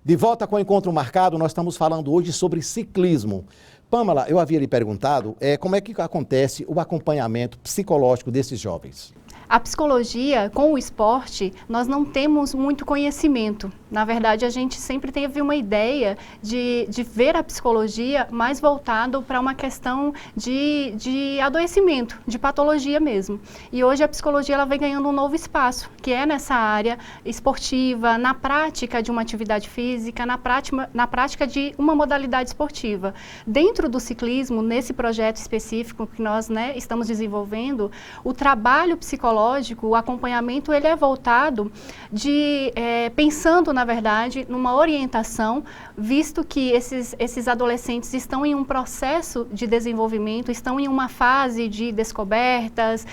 De volta com o Encontro Marcado, nós estamos falando hoje sobre ciclismo. Pamela, eu havia lhe perguntado como é que acontece o acompanhamento psicológico desses jovens. A psicologia, com o esporte, nós não temos muito conhecimento. Na verdade, a gente sempre teve uma ideia de ver a psicologia mais voltado para uma questão de adoecimento, de patologia mesmo. E hoje a psicologia ela vem ganhando um novo espaço, que é nessa área esportiva, na prática de uma atividade física, na prática de uma modalidade esportiva. Dentro do ciclismo, nesse projeto específico que nós estamos desenvolvendo, o trabalho psicológico, o acompanhamento, ele é voltado pensando, na verdade, numa orientação, visto que esses adolescentes estão em um processo de desenvolvimento, estão em uma fase de descobertas,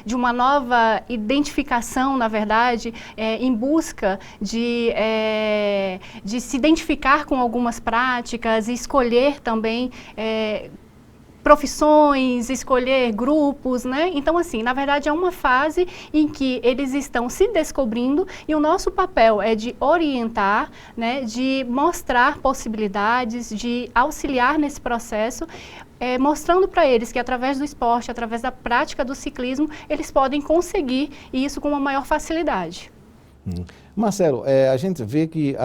de uma nova identificação, na verdade, em busca de se identificar com algumas práticas e escolher também profissões, escolher grupos, Então, assim, na verdade é uma fase em que eles estão se descobrindo e o nosso papel é de orientar, de mostrar possibilidades, de auxiliar nesse processo, mostrando para eles que através do esporte, através da prática do ciclismo, eles podem conseguir isso com uma maior facilidade. Marcelo, a gente vê que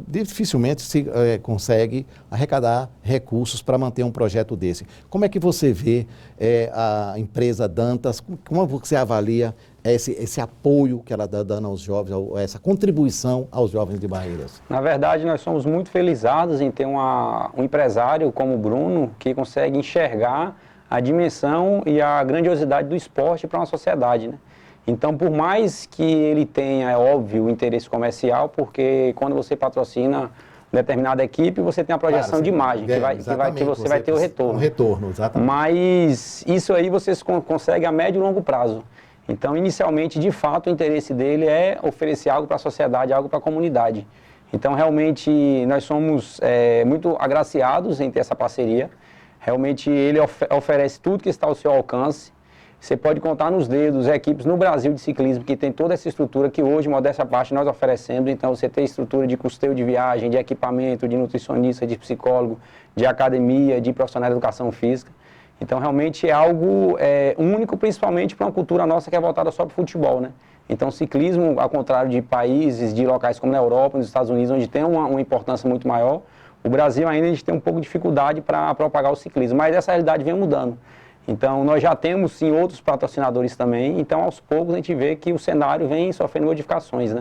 dificilmente se consegue arrecadar recursos para manter um projeto desse. Como é que você vê a empresa Dantas, como você avalia esse apoio que ela está dando aos jovens, essa contribuição aos jovens de Barreiras? Na verdade, nós somos muito felizardos em ter um empresário como o Bruno, que consegue enxergar a dimensão e a grandiosidade do esporte para uma sociedade, Então, por mais que ele tenha, é óbvio, o interesse comercial, porque quando você patrocina determinada equipe, você tem a projeção de imagem, que você vai ter o retorno. Um retorno, exatamente. Mas isso aí você consegue a médio e longo prazo. Então, inicialmente, de fato, o interesse dele é oferecer algo para a sociedade, algo para a comunidade. Então, realmente, nós somos muito agraciados em ter essa parceria. Realmente, ele oferece tudo que está ao seu alcance. Você pode contar nos dedos equipes no Brasil de ciclismo que tem toda essa estrutura que hoje, modéstia à parte, nós oferecemos. Então, você tem estrutura de custeio de viagem, de equipamento, de nutricionista, de psicólogo, de academia, de profissional de educação física. Então, realmente é algo único, principalmente para uma cultura nossa que é voltada só para o futebol, Então, o ciclismo, ao contrário de países, de locais como na Europa, nos Estados Unidos, onde tem uma importância muito maior, o Brasil ainda a gente tem um pouco de dificuldade para propagar o ciclismo, mas essa realidade vem mudando. Então, nós já temos, sim, outros patrocinadores também, então, aos poucos, a gente vê que o cenário vem sofrendo modificações,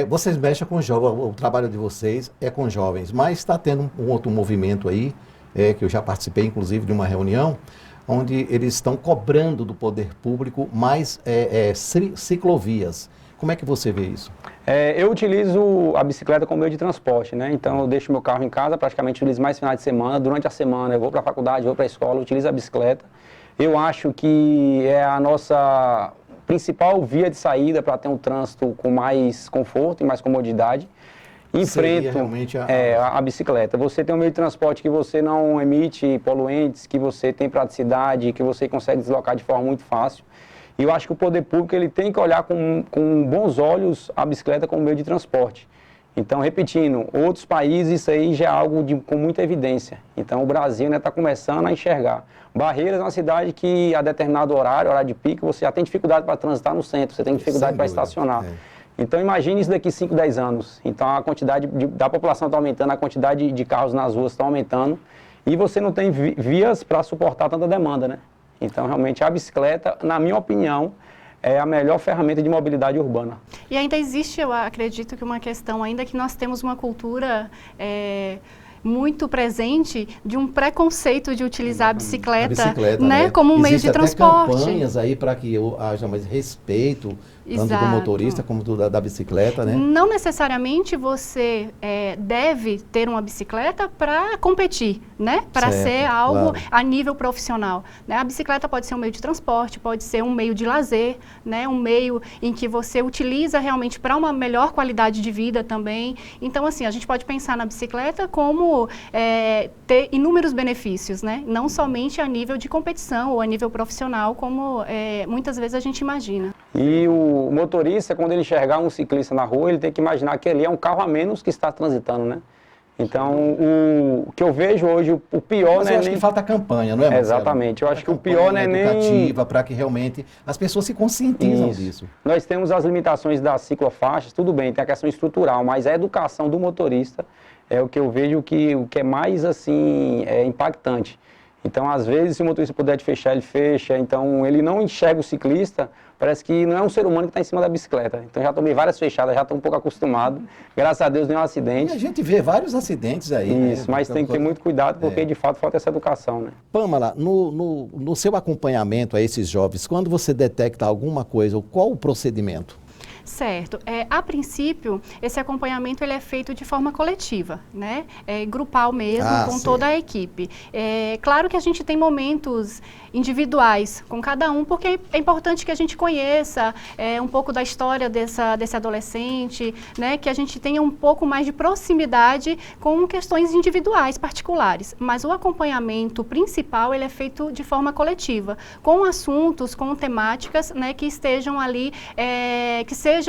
Vocês mexem com jovens, o trabalho de vocês é com jovens, mas está tendo um outro movimento aí, que eu já participei, inclusive, de uma reunião, onde eles estão cobrando do poder público mais ciclovias. Como é que você vê isso? Eu utilizo a bicicleta como meio de transporte, Então eu deixo meu carro em casa, praticamente utilizo mais finais de semana. Durante a semana eu vou para a faculdade, vou para a escola, eu utilizo a bicicleta. Eu acho que é a nossa principal via de saída para ter um trânsito com mais conforto e mais comodidade. Enfrento a bicicleta. Você tem um meio de transporte que você não emite poluentes, que você tem praticidade, que você consegue deslocar de forma muito fácil. E eu acho que o poder público ele tem que olhar com bons olhos a bicicleta como meio de transporte. Então, repetindo, outros países isso aí já é algo com muita evidência. Então, o Brasil está começando a enxergar. Barreiras é uma cidade que, a determinado horário de pico, você já tem dificuldade para transitar no centro, você tem dificuldade para estacionar. Então, imagine isso daqui 5, 10 anos. Então, a quantidade da população está aumentando, a quantidade de carros nas ruas está aumentando e você não tem vias para suportar tanta demanda, Então, realmente, a bicicleta, na minha opinião, é a melhor ferramenta de mobilidade urbana. E ainda existe, eu acredito, que uma questão, ainda que nós temos uma cultura muito presente de um preconceito de utilizar a bicicleta, como um meio de transporte. Existem campanhas aí para que haja mais respeito, tanto do motorista como da bicicleta, Não necessariamente você deve ter uma bicicleta para competir, para ser algo a nível profissional. A bicicleta pode ser um meio de transporte, pode ser um meio de lazer, um meio em que você utiliza realmente para uma melhor qualidade de vida também. Então, assim, a gente pode pensar na bicicleta como ter inúmeros benefícios, não somente a nível de competição ou a nível profissional, como muitas vezes a gente imagina. E o motorista, quando ele enxergar um ciclista na rua, ele tem que imaginar que ali é um carro a menos que está transitando, né? Então, o que eu vejo hoje, o pior, Mas né? eu acho que falta campanha, não é, Marcelo? Exatamente. Eu acho que o pior não é nem educativa, para que realmente as pessoas se conscientizam disso. Nós temos as limitações das ciclofaixas, tudo bem, tem a questão estrutural, mas a educação do motorista é o que eu vejo o que é mais, assim, impactante. Então, às vezes, se o motorista puder te fechar, ele fecha. Então, ele não enxerga o ciclista, parece que não é um ser humano que está em cima da bicicleta. Então, já tomei várias fechadas, já estou um pouco acostumado. Graças a Deus, nenhum acidente. E a gente vê vários acidentes aí. Isso, né? Mas tem que ter muito cuidado, porque, de fato, falta essa educação, né? Pamela, no seu acompanhamento a esses jovens, quando você detecta alguma coisa, qual o procedimento? Certo. A princípio, esse acompanhamento ele é feito de forma coletiva, né? Grupal mesmo, com toda a equipe. Claro que a gente tem momentos individuais com cada um, porque é importante que a gente conheça um pouco da história desse adolescente, né? Que a gente tenha um pouco mais de proximidade com questões individuais, particulares. Mas o acompanhamento principal, ele é feito de forma coletiva, com assuntos, com temáticas, né? Que estejam ali, que sejam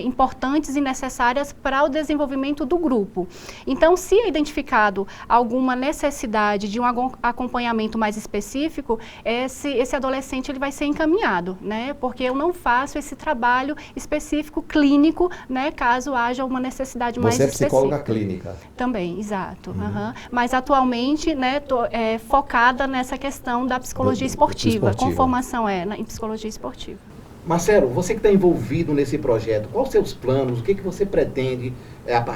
importantes e necessárias para o desenvolvimento do grupo. Então, se é identificado alguma necessidade de um acompanhamento mais específico, esse adolescente ele vai ser encaminhado, né? Porque eu não faço esse trabalho específico clínico, né? Caso haja uma necessidade mais específica. Você é psicóloga clínica? Também, exato. Mas atualmente, né, tô focada nessa questão da psicologia esportiva, com formação em psicologia esportiva. Marcelo, você que está envolvido nesse projeto, quais os seus planos? O que você pretende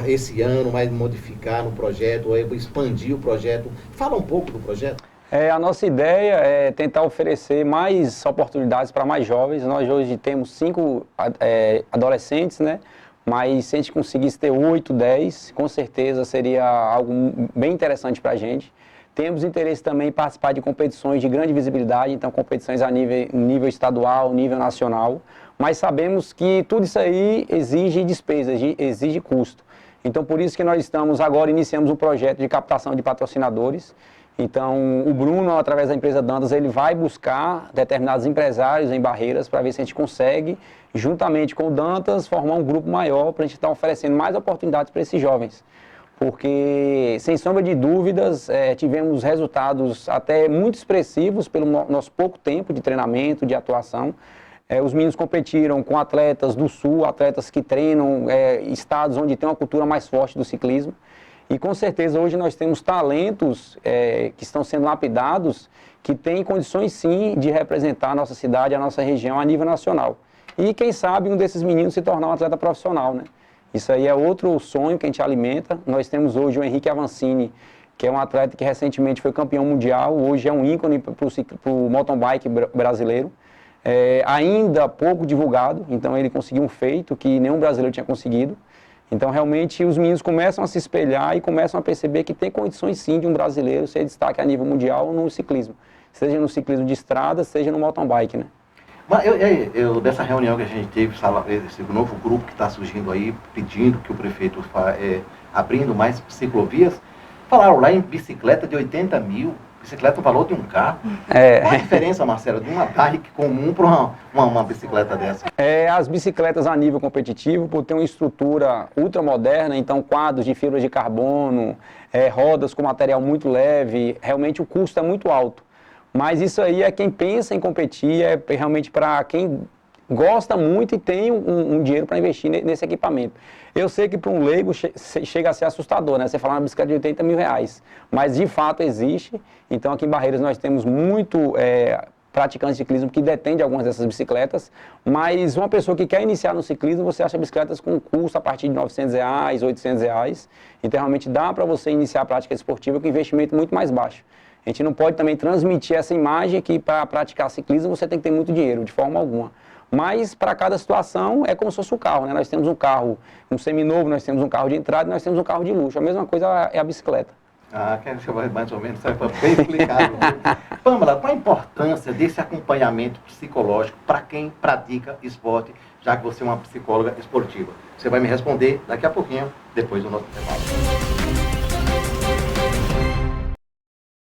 esse ano mais modificar no projeto, ou expandir o projeto? Fala um pouco do projeto. A nossa ideia é tentar oferecer mais oportunidades para mais jovens. Nós hoje temos 5 adolescentes, né? Mas se a gente conseguisse ter 8, 10, com certeza seria algo bem interessante para a gente. Temos interesse também em participar de competições de grande visibilidade, então competições a nível estadual, nível nacional, mas sabemos que tudo isso aí exige despesa, exige custo. Então, por isso que nós iniciamos um projeto de captação de patrocinadores. Então, o Bruno, através da empresa Dantas, ele vai buscar determinados empresários em Barreiras para ver se a gente consegue, juntamente com o Dantas, formar um grupo maior para a gente estar oferecendo mais oportunidades para esses jovens. Porque, sem sombra de dúvidas, tivemos resultados até muito expressivos pelo nosso pouco tempo de treinamento, de atuação. Os meninos competiram com atletas do Sul, atletas que treinam estados onde tem uma cultura mais forte do ciclismo. E, com certeza, hoje nós temos talentos que estão sendo lapidados, que têm condições, sim, de representar a nossa cidade, a nossa região a nível nacional. E, quem sabe, um desses meninos se tornar um atleta profissional, né? Isso aí é outro sonho que a gente alimenta. Nós temos hoje o Henrique Avancini, que é um atleta que recentemente foi campeão mundial, hoje é um ícone para o mountain bike brasileiro. Ainda pouco divulgado, então ele conseguiu um feito que nenhum brasileiro tinha conseguido. Então, realmente, os meninos começam a se espelhar e começam a perceber que tem condições, sim, de um brasileiro ser destaque a nível mundial no ciclismo. Seja no ciclismo de estrada, seja no mountain bike, né? Mas dessa reunião que a gente teve, esse novo grupo que está surgindo aí, pedindo que o prefeito abrindo mais ciclovias, falaram lá em bicicleta de 80 mil, bicicleta no valor de um carro. Qual a diferença, Marcelo, de uma bike comum para uma bicicleta dessa? As bicicletas a nível competitivo, por ter uma estrutura ultramoderna, então quadros de fibra de carbono, rodas com material muito leve, realmente o custo é muito alto. Mas isso aí é quem pensa em competir, é realmente para quem gosta muito e tem um dinheiro para investir nesse equipamento. Eu sei que para um leigo chega a ser assustador, né? Você falar uma bicicleta de 80 mil reais, mas de fato existe. Então aqui em Barreiras nós temos muito praticantes de ciclismo que detêm algumas dessas bicicletas, mas uma pessoa que quer iniciar no ciclismo, você acha bicicletas com custo a partir de R$900, R$800. Então realmente dá para você iniciar a prática esportiva com investimento muito mais baixo. A gente não pode também transmitir essa imagem que para praticar ciclismo você tem que ter muito dinheiro, de forma alguma. Mas para cada situação é como se fosse um carro, né? Nós temos um carro, um seminovo, nós temos um carro de entrada e nós temos um carro de luxo. A mesma coisa é a bicicleta. Quero que você mais ou menos saiba bem explicado. Pamela, qual a importância desse acompanhamento psicológico para quem pratica esporte, já que você é uma psicóloga esportiva? Você vai me responder daqui a pouquinho, depois do nosso intervalo.